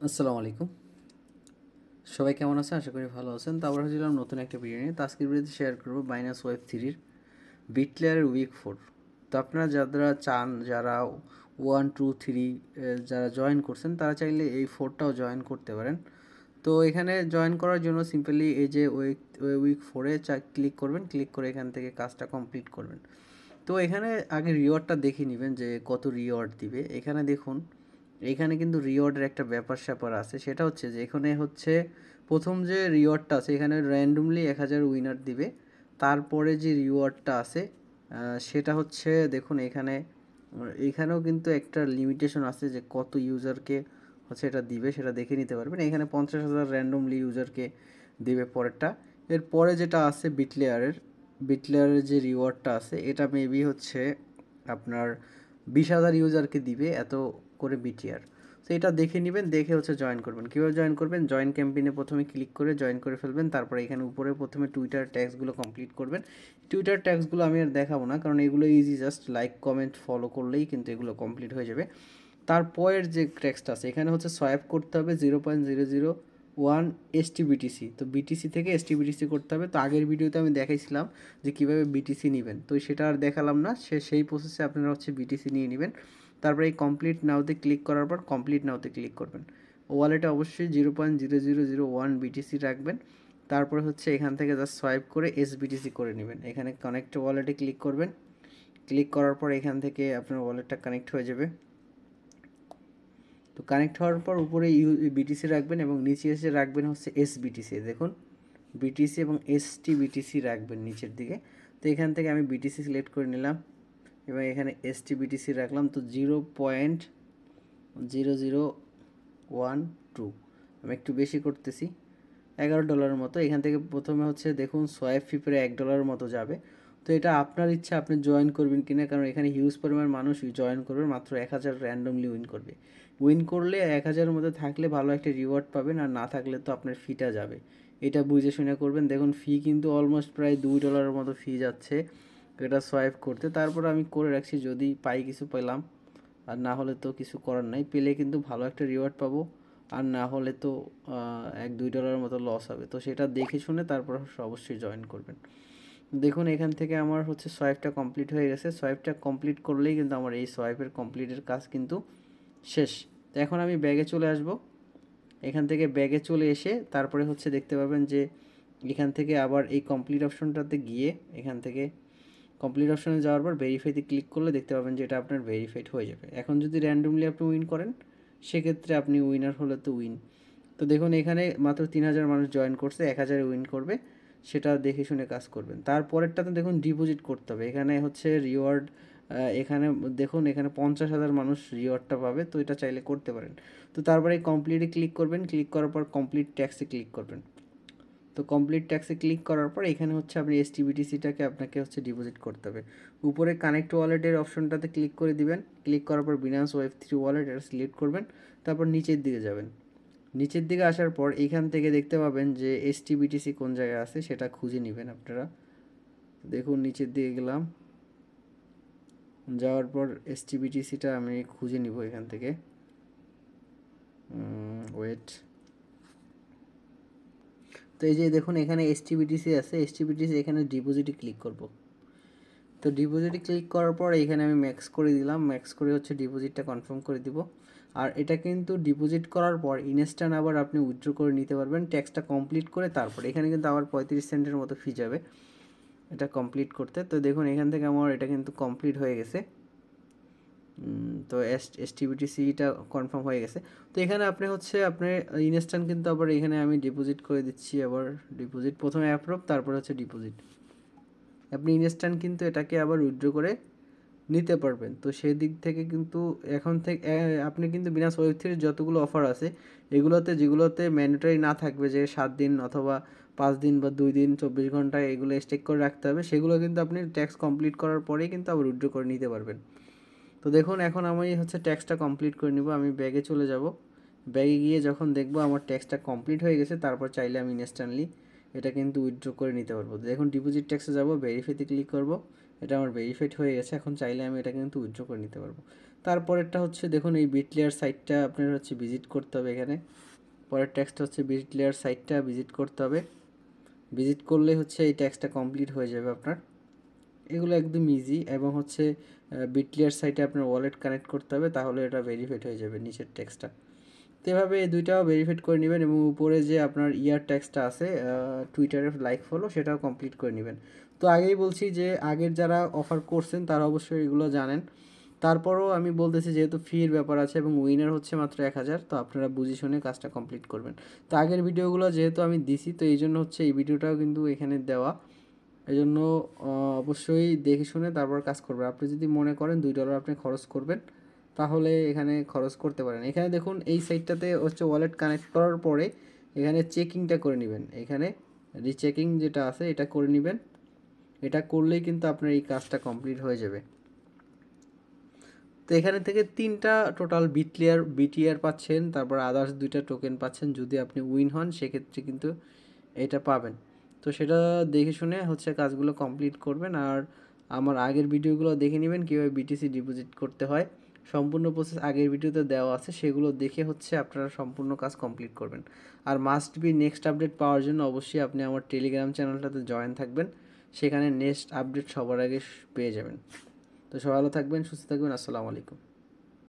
আসসালামু আলাইকুম। সবাই কেমন আছেন? আশা করি ভালো আছেন। তো আমরা হচ্ছিলাম নতুন একটা ভিডিও নিয়ে। তো আজকের ভিডিওতে শেয়ার করবো বাইনান্স ওয়েব থ্রির বিটলেয়ারের উইক 4। তো আপনারা যারা চান, যারা 1 2 3 যারা জয়েন করছেন, তারা চাইলে এই 4টাও জয়েন করতে পারেন। তো এখানে জয়েন করার জন্য সিম্পলি এই যে উইক 4-এ ক্লিক করবেন। ক্লিক করে এখান থেকে কাজটা কমপ্লিট করবেন। তো এখানে আগে রিওয়ার্ডটা দেখে নেবেন যে কত রিওয়ার্ড দিবে। এখানে দেখুন, এখানে কিন্তু রিওয়ার্ডের একটা ব্যাপার-স্যাপার আছে। সেটা হচ্ছে যে এখানে হচ্ছে প্রথম যে রিওয়ার্ডটা আছে, এখানে র্যান্ডমলি 1000 উইনার দিবে। তারপরে যে রিওয়ার্ডটা আছে সেটা হচ্ছে দেখুন এখানেও কিন্তু একটা লিমিটেশন আছে যে কত ইউজারকে হচ্ছে এটা দিবে, সেটা দেখে নিতে পারবেন। এখানে 50,000 র্যান্ডমলি ইউজারকে দেবে পরেরটা। এরপরে যেটা আছে বিটলেয়ারের যে রিওয়ার্ডটা আছে, এটা মেবি হচ্ছে আপনার 20,000 ইউজারকে দিবে এত করে বিটিআর। তো এটা দেখে নেবেন, দেখে হচ্ছে জয়েন করবেন। কীভাবে জয়েন করবেন? জয়েন ক্যাম্পেইনে প্রথমে ক্লিক করে জয়েন করে ফেলবেন। তারপরে এখানে উপরে প্রথমে টুইটার ট্যাগসগুলো কমপ্লিট করবেন। টুইটার ট্যাগসগুলো আমি আর দেখাবো না, কারণ এগুলো easy, just like comment follow করলেই কিন্তু এগুলো কমপ্লিট হয়ে যাবে। তারপরের যে ট্যাক্সটা আছে, এখানে হচ্ছে সোয়াইপ করতে হবে 0.001 এসটিবিটিসি। তো বিটিসি থেকে এসটিবিটিসি করতে হবে। তো আগের ভিডিওতে আমি দেখাইছিলাম যে কীভাবে বিটিসি নেবেন, তো সেটা আর দেখালাম না। সেই প্রসেসে আপনারা হচ্ছে বিটিসি নিয়ে নেবেন। তারপরে এই কমপ্লিট নাওতে ক্লিক করার পর কমপ্লিট নাওতে ক্লিক করবেন। ওয়ালেটে অবশ্যই 0.0001 বিটিসি রাখবেন। তারপরে হচ্ছে এখান থেকে জাস্ট সোয়াইপ করে এসবিটিসি করে নেবেন। এখানে কানেক্ট ওয়ালেটে ক্লিক করবেন। ক্লিক করার পর এখান থেকে আপনার ওয়ালেটটা কানেক্ট হয়ে যাবে। তো কানেক্ট হওয়ার পর উপরে বিটিসি রাখবেন এবং নিচে এসে রাখবেন হচ্ছে এসবিটিসি। দেখুন, বিটিসি এবং এসটিবিটিসি রাখবেন নিচের দিকে। তো এখান থেকে আমি বিটিসি সিলেক্ট করে নিলাম এবং এখানে এসটিবিটিসি রাখলাম। তো 0.0012 আমি একটু বেশি করতেছি, $11 মতো। এখান থেকে প্রথমে হচ্ছে দেখুন সোয়াইপ ফি পরে $1 মতো যাবে। তো এটা আপনার ইচ্ছা, আপনি জয়েন করবেন কিনা, কারণ এখানে হিউজ পরিমাণ মানুষ জয়েন করবে। মাত্র 1000 র্যান্ডমলি উইন করবে। উইন করলে 1000-এর মধ্যে থাকলে ভালো একটা রিওয়ার্ড পাবেন, আর না থাকলে তো আপনার ফিটা যাবে। এটা বুঝে শুনে করবেন। দেখুন ফি কিন্তু অলমোস্ট প্রায় $2 মতো ফি যাচ্ছে এটা সোয়াইপ করতে। তারপর আমি করে রাখছি, যদি পাই কিছু পেলাম, আর না হলে তো কিছু করার নাই। পেলে কিন্তু ভালো একটা রিওয়ার্ড পাবো, আর না হলে তো $1-2 মতো লস হবে। তো সেটা দেখে শুনে তারপর অবশ্যই জয়েন করবেন। দেখুন এখান থেকে আমার হচ্ছে সোয়াইপটা কমপ্লিট হয়ে গেছে। সোয়াইপটা কমপ্লিট করলেই কিন্তু আমার এই সোয়াইপের কমপ্লিটের কাজ কিন্তু শেষ। তো এখন আমি ব্যাগে চলে আসব। এখান থেকে ব্যাগে চলে এসে তারপরে হচ্ছে দেখতে পাবেন যে এখান থেকে আবার এই কমপ্লিট অপশনটাতে গিয়ে এখান থেকে কমপ্লিট অপশনে যাওয়ার পর ভেরিফাইতে ক্লিক করলে দেখতে পাবেন যে এটা আপনার ভেরিফাইড হয়ে যাবে। এখন যদি র্যান্ডমলি আপনি উইন করেন, সেক্ষেত্রে আপনি উইনার হলে তো উইন। তো দেখুন এখানে মাত্র 3000 মানুষ জয়েন করছে, 1000 উইন করবে, সেটা দেখে শুনে কাজ করবেন। তারপরেরটাতে দেখুন ডিপোজিট করতে হবে। এখানে হচ্ছে রিওয়ার্ড, এখানে দেখুন এখানে 50,000 মানুষ রিওয়ার্ডটা পাবে। তো এটা চাইলে করতে পারেন। তো তারপরে কমপ্লিটে ক্লিক করবেন। ক্লিক করার পর কমপ্লিট ট্যাক্সে ক্লিক করবেন। তো কমপ্লিট ট্যাক্সে ক্লিক করার পর এখানে হচ্ছে আপনি এসটিবিটিসিটাকে আপনাকে হচ্ছে ডিপোজিট করতে হবে। উপরে কানেক্ট ওয়ালেটের অপশনটাতে ক্লিক করে দিবেন। ক্লিক করার পর বিনান্স ওয়েব থ্রি ওয়ালেট এটা সিলেক্ট করবেন। তারপর নিচের দিকে যাবেন। নিচের দিকে আসার পর এইখান থেকে দেখতে পাবেন যে এসটিবিটিসি কোন জায়গায় আছে, সেটা খুঁজে নেবেন আপনারা। দেখুন নিচের দিকে গেলাম, যাওয়ার পর এসটিবিটিসিটা আমি খুঁজে নিব এখান থেকে। ওয়েট। তো এই যে দেখুন এখানে এসটিবিটিসি আছে, এসটিবিটিসি এখানে ডিপোজিটে ক্লিক করব। তো ডিপোজিটে ক্লিক করার পর এখানে আমি ম্যাক্স করে দিলাম। ম্যাক্স করে হচ্ছে ডিপোজিটটা কনফার্ম করে দিব। আর এটা কিন্তু ডিপোজিট করার পর ইনস্ট্যান্ট আবার আপনি উইথড্র করে নিতে পারবেন ট্যাক্সটা কমপ্লিট করে। তারপর এখানে কিন্তু আবার 35 সেন্টের মতো ফি যাবে এটা কমপ্লিট করতে। তো দেখুন এখান থেকে আমার এটা কিন্তু কমপ্লিট হয়ে গেছে। তো এসটিবিটিসিটা কনফার্ম হয়ে গেছে। তো এখানে আপনি হচ্ছে আপনি ইনস্ট্যান্ট কিন্তু আবার এখানে আমি ডিপোজিট করে দিচ্ছি। আবার ডিপোজিট প্রথমে অ্যাপ্রুভ, তারপর হচ্ছে ডিপোজিট। আপনি ইনস্ট্যান্ট কিন্তু এটাকে আবার উইথড্র করে নিতে পারবেন। তো সেদিক থেকে কিন্তু এখন থেকে আপনি কিন্তু বিনান্স ওয়েব থ্রির যতগুলো অফার আছে, এগুলোতে যেগুলোতে ম্যান্ডেটরি না থাকবে যে 7 দিন অথবা 5 দিন বা 2 দিন 24 ঘন্টায় এগুলো স্টেক করে রাখতে হবে, সেগুলো কিন্তু আপনি ট্যাক্স কমপ্লিট করার পরেই কিন্তু আবার উইথড্র করে নিতে পারবেন। তো দেখুন এখন আমি হচ্ছে ট্যাক্সটা কমপ্লিট করে নিব। আমি ব্যাগে চলে যাব। ব্যাগে গিয়ে যখন দেখব আমার ট্যাক্সটা কমপ্লিট হয়ে গেছে, তারপর চাইলে আমি ইনস্ট্যান্টলি এটা কিন্তু উইথড্র করে নিতে পারবো। দেখুন ডিপোজিট ট্যাক্সে যাব, ভেরিফাইতে ক্লিক করব। এটা আমার ভেরিফাইড হয়ে গেছে। এখন চাইলে আমি এটা কিন্তু উইথড্র করে নিতে পারবো। তারপরেরটা হচ্ছে দেখুন এই বিটলেয়ার সাইটটা আপনার হচ্ছে ভিজিট করতে হবে এখানে। পরের ট্যাক্সটা হচ্ছে বিটলেয়ার সাইটটা ভিজিট করতে হবে। ভিজিট করলে হচ্ছে এই ট্যাক্সটা কমপ্লিট হয়ে যাবে আপনার। এগুলো একদম ইজি এবং হচ্ছে বিটলেয়ার সাইটে আপনার ওয়ালেট কানেক্ট করতে হবে, তাহলে এটা ভেরিফাইড হয়ে যাবে নিচের ট্যাক্সটা। তো এভাবে এই দুইটাও ভেরিফাইড করে নেবেন এবং উপরে যে আপনার ইয়ার ট্যাক্সটা আছে টুইটারে লাইক ফলো, সেটাও কমপ্লিট করে নেবেন। তো আগেই বলছি যে আগের যারা অফার করছেন তারা অবশ্যই এগুলো জানেন। তারপরও আমি বলতেছি যেহেতু ফির ব্যাপার আছে এবং উইনার হচ্ছে মাত্র 1000, তো আপনারা বুঝে শুনে কাজটা কমপ্লিট করবেন। তো আগের ভিডিওগুলো যেহেতু আমি দিছি, তো এই জন্য হচ্ছে এই ভিডিওটাও কিন্তু এখানে দেওয়া। এই জন্য অবশ্যই দেখে শুনে তারপর কাজ করবেন। আপনি যদি মনে করেন $2 আপনি খরচ করবেন, তাহলে এখানে খরচ করতে পারেন। এখানে দেখুন এই সাইটটাতে হচ্ছে ওয়ালেট কানেক্ট করার পরে এখানে চেকিংটা করে নেবেন। এখানে রিচেকিং যেটা আছে এটা করে নেবেন। এটা করলেই কিন্তু আপনার এই কাজটা কমপ্লিট হয়ে যাবে। তো এখানে থেকে 3টা টোটাল বিটিআর পাচ্ছেন, তারপর আদার্স 2টা টোকেন পাচ্ছেন। যদি আপনি উইন হন সেক্ষেত্রে কিন্তু এটা পাবেন। তো সেটা দেখে শুনে হচ্ছে কাজগুলো কমপ্লিট করবেন। আর আমার আগের ভিডিওগুলো দেখে নেবেন কীভাবে বিটিসি ডিপোজিট করতে হয়। সম্পূর্ণ প্রসেস আগের ভিডিওতে দেওয়া আছে, সেগুলো দেখে হচ্ছে আপনারা সম্পূর্ণ কাজ কমপ্লিট করবেন। আর মাস্ট বি নেক্সট আপডেট পাওয়ার জন্য অবশ্যই আপনি আমার টেলিগ্রাম চ্যানেলটাতে জয়েন থাকবেন। সেখানে নেক্সট আপডেট সবার আগে পেয়ে যাবেন। তো সবাই ভালো থাকবেন, সুস্থ থাকবেন। আসসালামু আলাইকুম।